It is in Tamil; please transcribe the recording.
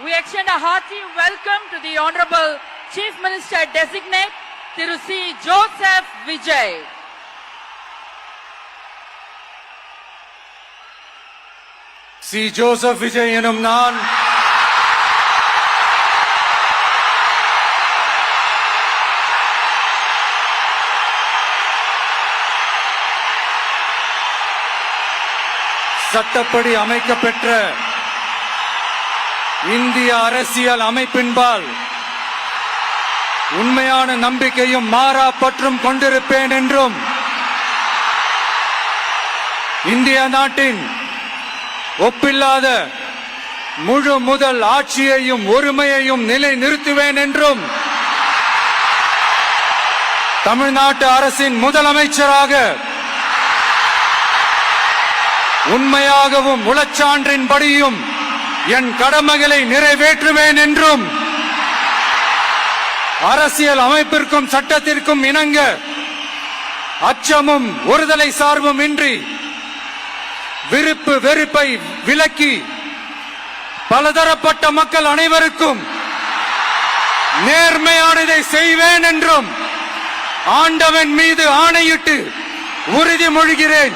We extend a hearty welcome to the Honorable Chief Minister Designate, Thiru C. Joseph Vijay. C. Joseph Vijay எனும் நான் சட்டப்படி அமைக்கப்பெற்ற இந்திய அரசியல் அமைப்பின்பால் உண்மையான நம்பிக்கையும் மாறா பற்றும் கொண்டிருப்பேன் என்றும் இந்திய நாட்டின் ஒப்பில்லாத முழு முதல் ஆட்சியையும் ஒருமையையும் நிலை நிறுத்துவேன் என்றும் தமிழ்நாட்டு அரசின் முதலமைச்சராக உண்மையாகவும் உளச்சான்றின்படியும் என் கடமைகளை நிறைவேற்றுவேன் என்றும் அரசியல் அமைப்பிற்கும் சட்டத்திற்கும் இணங்க அச்சமும் ஒருதலை சார்பும் இன்றி விருப்பு வெறுப்பை விலக்கி பலதரப்பட்ட மக்கள் அனைவருக்கும் நேர்மையானதை செய்வேன் என்றும் ஆண்டவன் மீது ஆணையிட்டு உறுதிமொழிகிறேன்.